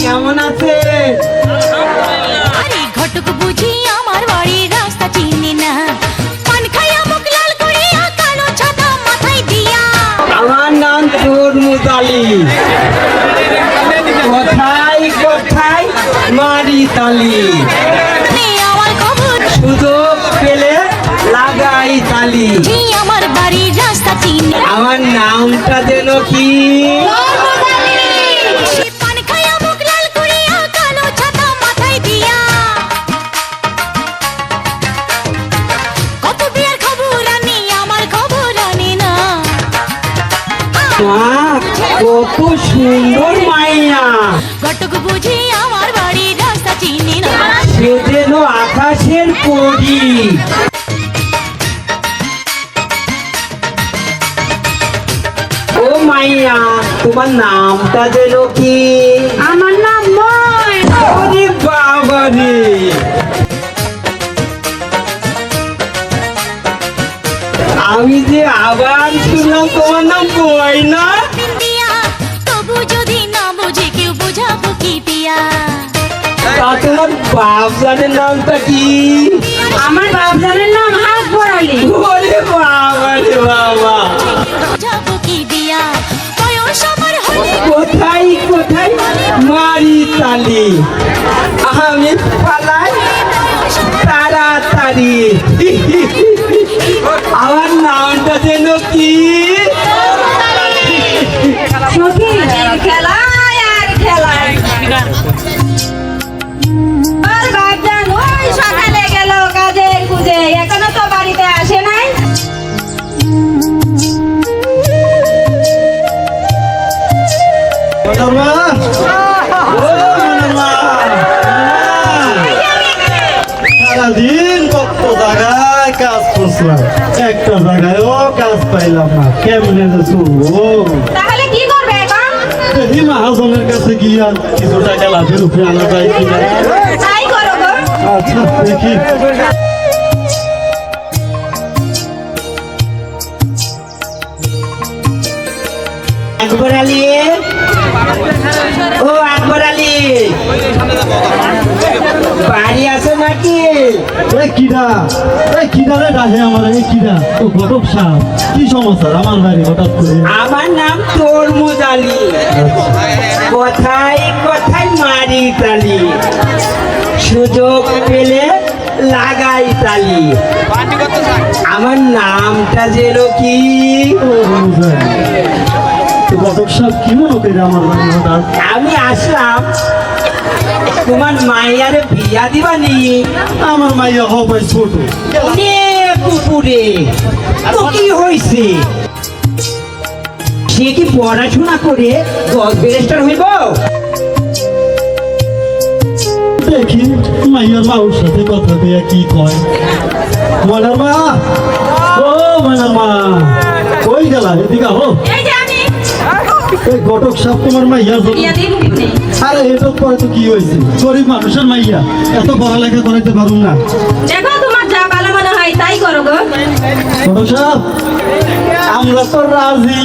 কেমন আছে? আরে ঘটক বুঝি আমার বাড়ির রাস্তা চিনি না, পান খাইয়া মুখ লাল করিয়া কালো ছাতা মাথায় দিয়া। আমার নাম তরমুজ আলী। কোথায় কোথায় মারি তালি, আমার খবর সুযোগ পেলে লাগাই তালি। বুঝি আমার বাড়ির রাস্তা চিনি। আমার নামটা যেন কি? পান খাইয়া মুখ লাল করিয়া কালো ছাতা মাথায় দিয়া। কত বিয়ার খবর আনি আমার খবর আনি না। মা কত সুন্দর মাইয়া, ঘটক বুঝি আমার বাড়ির রাস্তা চিনি না। সে যেন আকাশের পরি। ও মাইয়া, তোমার নামটা যেন কি? আমার নাম মই। ওরে বাবা রে, আমি যে আবার শুনলাম তোমার নাম ময়না। দিয়া তবু যদি না বুঝে কেউ বোঝাবো কি দিয়া। তা তোমার বাপজানের নামটা কি? আমার বাপজানের নাম আকবর আলী। ওরে বাবা রে বাবা, বোঝাবো কি দিয়া। বয়স আমার হলে কোথায় কোথায় মারি তালি, আমি পালাই তাড়াতাড়ি। আমার নামটা যেন কি? খেলায় আর খেলায় আর বাপজান ওই সকালে গেল কাজে খুঁজে, এখনো তো বাড়িতে আসে নাই। সারাদিন কত জায়গায় কাজ করছিলাম, একটা জায়গায়ও কাজ পাইলাম না। কেমনে যে চলবো? তাহলে কি করবে এখন? দেখি মহাজনের কাছে গিয়া কিছু টাকা লাভের উপরে আনা যায় কিনা। তাই করো গো। আচ্ছা দেখি। আকবর আলী, ও আকবর আলী, বাড়ি আছে নাকি? কিরা রে ডাহে আমার, এই কিরা তো ঘটক সাহেব, কি সমাচার আমার বাড়ি হঠাৎ করে? আমার নাম তরমুজ আলী। কোথায় কোথায় মারি তালি, সুযোগ পেলে লাগাই তালি। আমার নামটা যেন কি? ও বুঝাই। তো ঘটক সাহেব কি মনে করে আমার বাড়ি হঠাৎ? আমি আসলাম তোমার মাইয়ারে বিয়া দিবানি। আমার মাইয়া হবে ছোট। কুকুরে তো কি হয়েছে? সে কি পড়াশোনা করে ব্যারিস্টার হইব? দেখি মাইয়ার মাউর সাথে কথা দিয়ে কি কয়। ময়নার মা, ও ময়নার মা, কই গেলা? এদিকে আহো। এই যে আমি এই ঘটক সাহেব তোমার মাইয়ার জন্য। বিয়া দিব কি? আরে এটার পরে তো কি হয়েছে? গরিব মানুষের মাইয়া, এত পড়ালেখা করাইতে পারুন না। দেখো তোমার যা ভালো মনে হয় তাই করো গো। ঘটক সাহেব আমরা তো রাজি।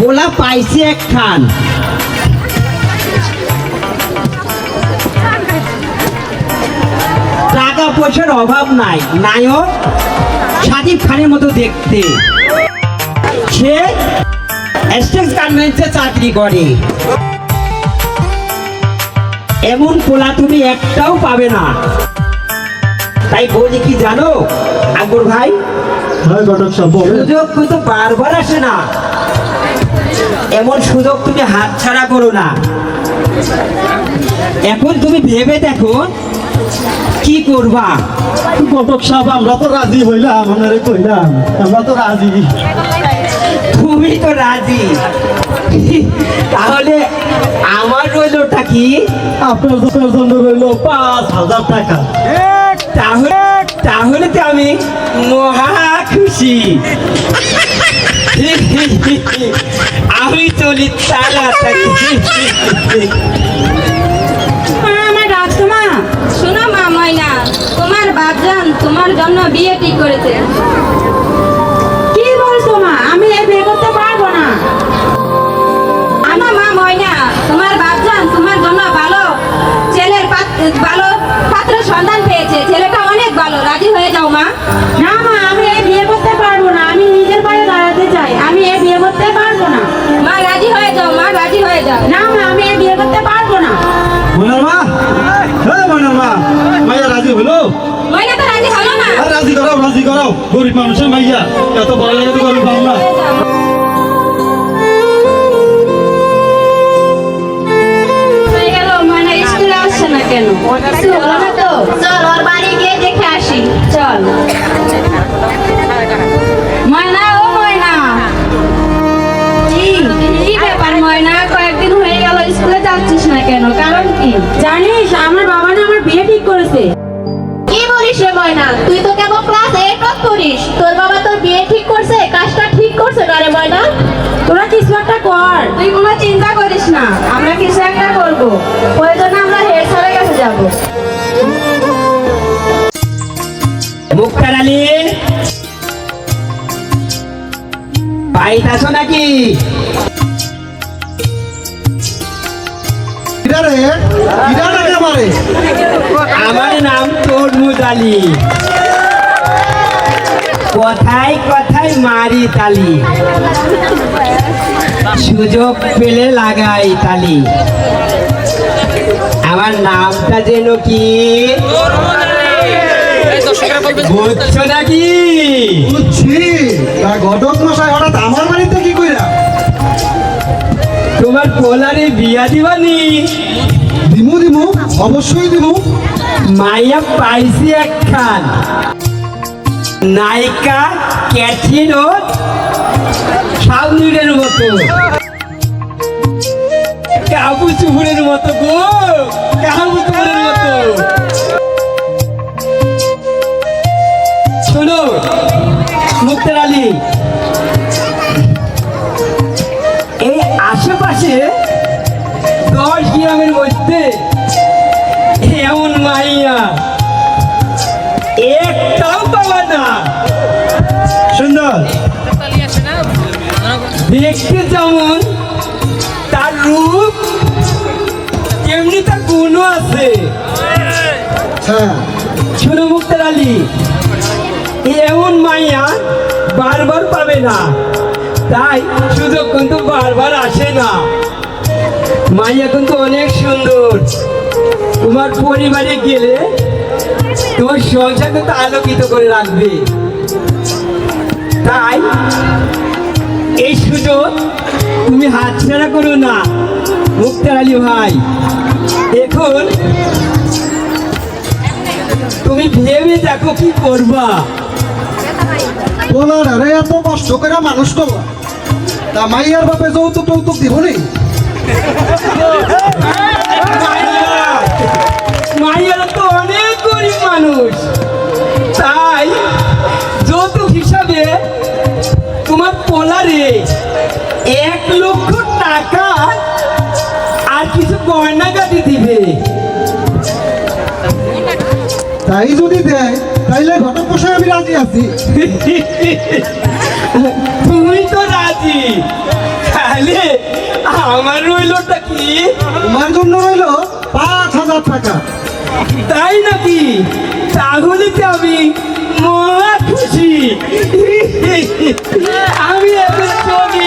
বলা পাইছে একখান, টাকা পয়সার অভাব নাই, নায়ক সাকিব খানের মতো দেখতে। সে এস্টেক্স গার্মেন্টসে চাকরি করে। এমন পোলা তুমি একটাও পাবে না। তাই বলি কি জানো আকবর ভাই, হ্যাঁ ঘটক সাহেব বলেন। সুযোগ কিন্তু বারবার আসে না। এমন সুযোগ তুমি হাতছাড়া করো না। এখন তুমি ভেবে দেখো কি করবা। ঘটক সাহেব আমরা তো রাজি হইলাম, আপনারে কইলাম আমরা তো রাজি। তুমি তো রাজি, তাহলে আমার রইলটা কি? আপনার জন্য রইল 5,000 টাকা। তাহলে তাহলে তো আমি মহা খুশি। আমি চলি তাড়াতাড়ি। আমার ডাকতো মা। শোনো মা ময়না, তোমার বাপজান তোমার জন্য বিয়ে ঠিক করেছে। জলদি করো, গরিব মানুষের মাইয়া, এত বড় লাগে তো গরিব পাবো না। হয়ে গেল, ময়না স্কুলে আসছে না কেন? কিছু হলো না তো? চল ওর বাড়ি গিয়ে দেখে আসি, চল। ময়না, ও ময়না, কি ব্যাপার ময়না? কয়েকদিন হয়ে গেল স্কুলে যাচ্ছিস না কেন, কারণ কি? জানিস আমার বাবা না আমার বিয়ে ঠিক করেছে। কি বলিস রে ময়না, তুই তো কেবল ক্লাস 8 পড়িস, তোর বাবা তোর বিয়ে ঠিক করছে? কাজটা ঠিক করছে না রে ময়না? তোরা কিছু একটা কর, তুই কোনো চিন্তা করিস না, আমরা কিছু একটা করবো। প্রয়োজনে আমরা হেড স্যারের কাছে যাবো। মুক্তার আলী, বাড়িতে আছো নাকি? আমার নাম তরমুজ আলী, কথায় কথায় মারি তালি, সুযোগ পেলে লাগাই তালি। আমার নামটা যেন কি বুঝছো নাকি? বুঝছি, তা ঘটক মশাই হঠাৎ আমার বাড়িতে কি কইরা? তোমার পোলারে বিয়া দিবানি? দিমু দিমু, অবশ্যই দিমু। মাইয়া পাইছি একখান, নায়িকা ক্যাটরিনা শাওনুরের মতো, কাবু চুপুরের মতো গো, কাবু চুপুরের মতো। শোনো মুক্তার আলী, এই আশেপাশে 10 গ্রামের মধ্যে এমন মাইয়া একটাও পাওয়া না। সুন্দর, দেখতে যেমন তার রূপ তেমনি তার গুণও আছে। হ্যাঁ, শোনো মুক্তার আলী, এমন মাইয়া বারবার পাবে না, তাই সুযোগ কিন্তু বারবার আসে না। মাইয়া কিন্তু অনেক সুন্দর, তোমার পরিবারে গেলে তোমার সংসার কিন্তু আলোকিত করে রাখবে। তাই এই সুযোগ তুমি হাতছাড়া করো না মুক্তার আলী ভাই। এখন তুমি ভেবে দেখো কি করবা। বলার আরে এত কষ্ট করে মানুষ করলাম, তা মাইয়ার বাপে যৌতুক টৌতুক দিব নি? মাইয়ারা তো অনেক গরিব মানুষ, তাই যৌতুক হিসাবে তোমার পোলারে 1 লক্ষ টাকা আর কিছু গয়নাগাটি দিবে। তাই যদি দেয় তাইলে ঘটক মশাই আমি রাজি আছি। তুমি তো রাজি, তাহলে আমার রইলটা কি? তোমার জন্য রইল 5,000 টাকা। তাই নাকি? তাহলে তো আমি মহা খুশি। আমি এখন চলি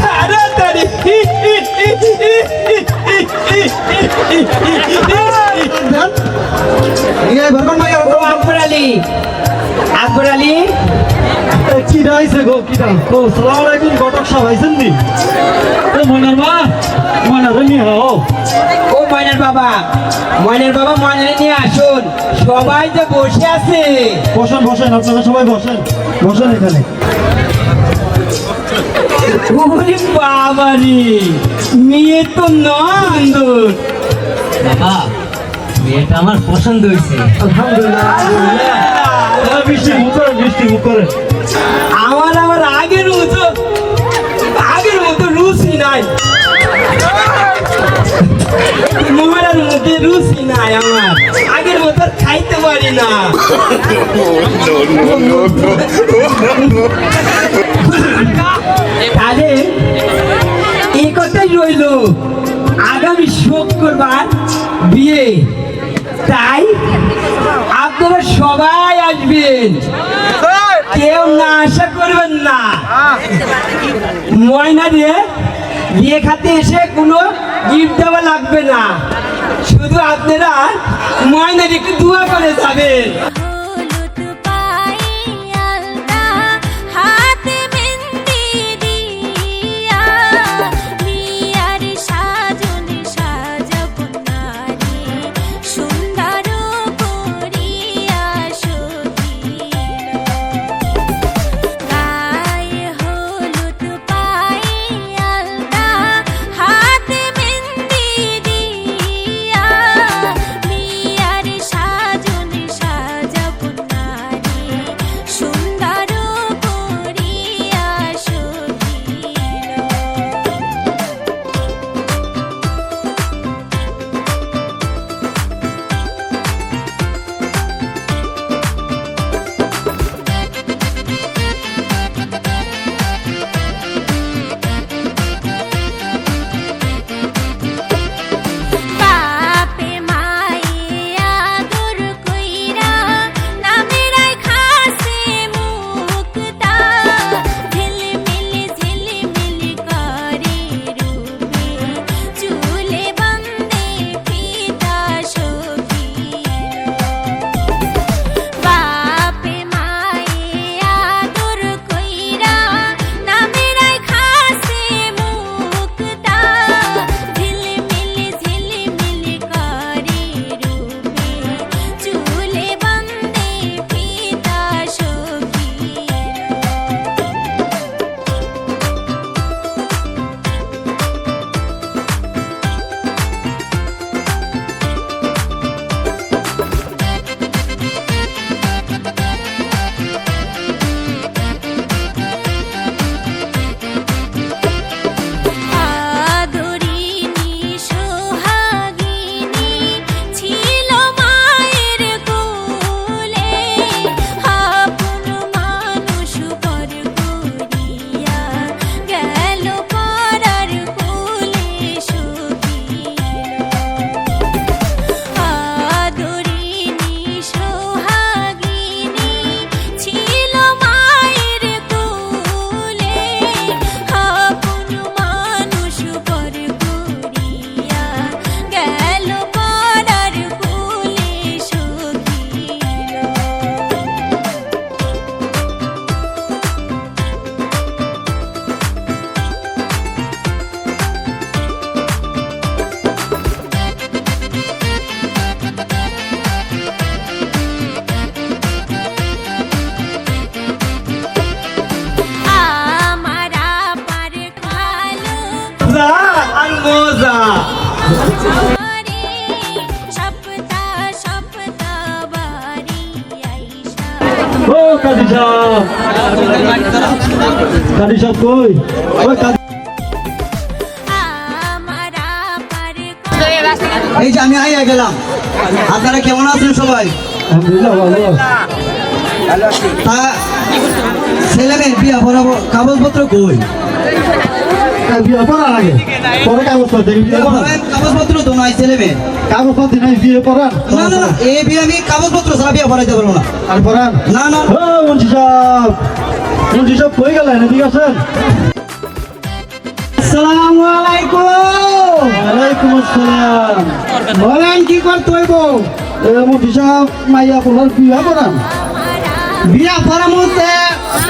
তাড়াতাড়ি। নিয়ে ভরবেন মাইয়ার ও আকবর আলী, আকবর আলী, কি রাইছে গো, কি রাই? ও সালাম আলাইকুম, ঘটক সাহেব আইছেন নি? ও ময়নার মা, ময়নারে নিয়ে আও। ও ময়নার বাবা, ময়নার বাবা, ময়নারে নিয়ে আসুন। সবাই যে বসে আছে। বসেন বসেন, আপনারা সবাই বসেন, বসেন এখানে। ওরে বাবারে, মেয়ে তো নন্দন। বাবা, মেয়েটা আমার পছন্দ হয়েছে। আলহামদুলিল্লাহ, মিষ্টি মুখ করেন, মিষ্টি মুখ করেন। আমার আগের মতো রুচি নাই, মহারার মধ্যে রুচি নাই, আমার আগের মতো আর খাইতে পারি না। তাহলে এই কথাই রইল, আগামী শুক্রবার বিয়ে, তাই আপনারা সবাই আসবেন, কেউ না আশা করবেন না। ময়না দিয়ে বিয়ে খাতে এসে কোনো গিফট দেওয়া লাগবে না, শুধু আপনারা ময়নার একটু দোয়া করে যাবেন। হলুদ পায়ে সপ্তা সপ্তা বাড়ি আইসা ও কাজী সাহেব, কাজী সাহেব কই? ওই কাজী আমারা পার এই যে আমি আইয়া গেলাম, আপনারা কেমন আছেন সবাই? আলহামদুলিল্লাহ ভালো। তা ছেলে মেয়ের বিয়া পড়াবো, কাগজপত্র কই? বিয়ে পড়ার আগে পরে কাগজপত্র দেখি, বিয়ে পড়ান কাগজপত্র তো নাই ছেলে মেয়ে। কাগজপত্র নাই, বিয়ে পড়ান। না না না, এই বিয়ে আমি কাগজপত্র ছাড়া বিয়ে পড়াইতে পারবো না। আর পড়ান না না ও মুন্সি সাহেব, মুন্সি সাহেব কই গেলেন? এদিকে আছেন। আসসালামু আলাইকুম। ওয়ালাইকুম আসসালাম। বলেন কি করতে হইব? এ মুন্সি সাহেব মাইয়া পড়ার বিয়ে পড়ান। বিয়া পড়া মুহূর্তে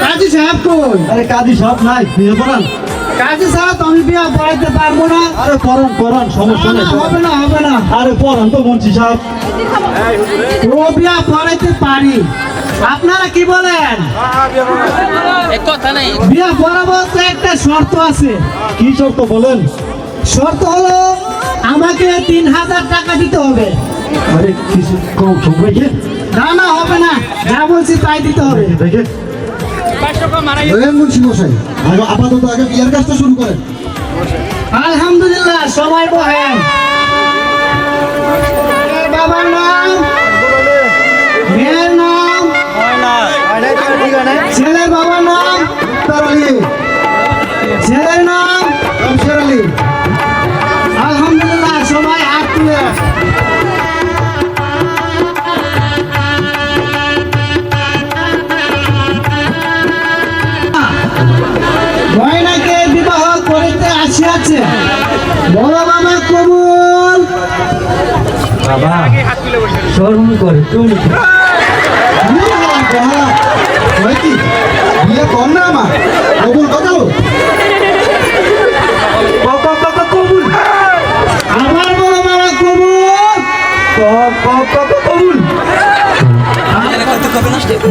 কাজী সাহেব কই? আরে কাজী সাহেব নাই, বিয়ে পড়ান। কাজী সাহেব তো আমি বিয়া পড়াইতে পারবো না। আরে পড়ান পড়ান, সমস্যা নেই। হবে না হবে না, আরে পড়ান তো মুন্সি সাহেব। ও বিয়া পড়াইতে পারি। আপনারা কি বলেন? বিয়া পড়াবো তো একটা শর্ত আছে। কি শর্ত বলেন? শর্ত হলো আমাকে 3000 টাকা দিতে হবে। আরে কিছু কম সবাইকে না না হবে না, যা বলছি তাই দিতে হবে। দেখে মুন্সি মশাই, আপাতত আগে বিয়ের কাজটা শুরু করেন। আলহামদুলিল্লাহ, সবাই বহেন। এর বাবার নাম, মেয়ের নাম, ছেলের বাবার নাম, ছেলের নাম। আলহামদুলিল্লাহ, সবাই হাত তুলে। গয়নাকে বিবাহ করিতে আসিয়াছে, বড় বাবা কবুল। বাবা শরম করে তুমি বিয়ে কর না আমার, কবুল কথা হোক। কবুল আবার বড় বাবা কবুল।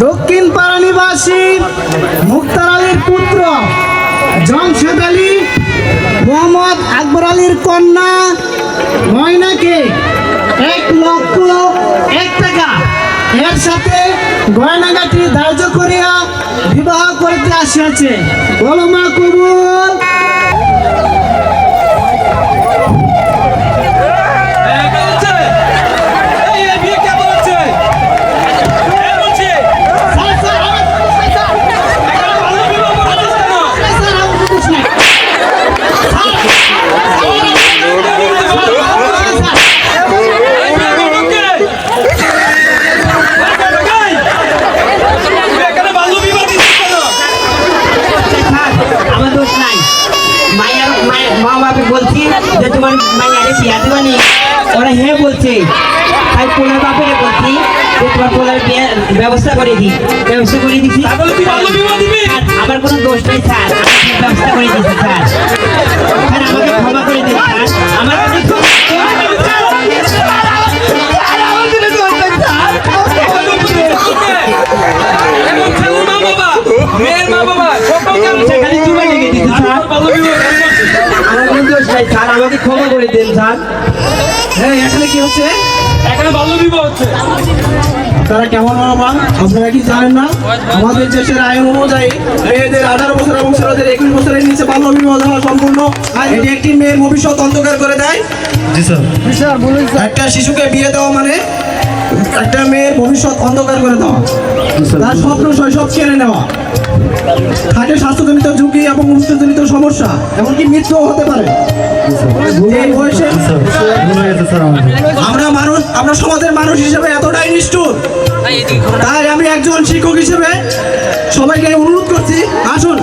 দক্ষিণ পাড়া নিবাসী মুক্তার আলীর পুত্র জমশেদ আলী মোহাম্মদ আকবর আলীর কন্যা ময়নাকে 1,01,000 টাকা এর সাথে গয়নাগাটি ধার্য করিয়া বিবাহ করিতে আসিয়াছে, বলো মা কবুল। আমার দোষ নাই। মা বাবা বলছি যে তোমার মাইয়ারে বিয়া দেবানি, ওরা হ্যাঁ বলছে। তাই পোলার বাপেরে বলছি যে তোমার পোলার বিয়ের ব্যবস্থা করে দিই, ব্যবস্থা করে দিছি। আর আমার কোনো দোষ নেই স্যার, আমি ঠিক ব্যবস্থা করে দিচ্ছি স্যার। স্যার আমাকে ক্ষমা করে দিন স্যার, আমার খালি চুমা লেগে দিচ্ছে স্যার। আমার কোনো দোষ নাই স্যার, আমাকে ক্ষমা করে দিন স্যার। হ্যাঁ, এখানে কি হচ্ছে? আপনারা কেমন মা? আপনারা কি জানেন না আমাদের দেশের আইন অনুযায়ী মেয়েদের 18 বছর এবং ছেলেদের 21 বছরের নিচে বাল্য বিবাহ দেওয়া সম্পূর্ণ। এটি একটি মেয়ের ভবিষ্যৎ অন্ধকার করে দেয়। জি স্যার। একটা শিশুকে বিয়ে দেওয়া মানে একটা মেয়ের ভবিষ্যৎ অন্ধকার করে দেওয়া, তার স্বপ্ন শৈশব কেড়ে নেওয়া। থাকে স্বাস্থ্যজনিত ঝুঁকি এবং মৃত্যুজনিত সমস্যা, এমনকি মৃত্যুও হতে পারে। এই বয়সে আমরা সমাজের মানুষ হিসেবে এতটাই নিষ্ঠুর, তাই আমি একজন শিক্ষক হিসেবে সবাইকে অনুরোধ করছি, আসুন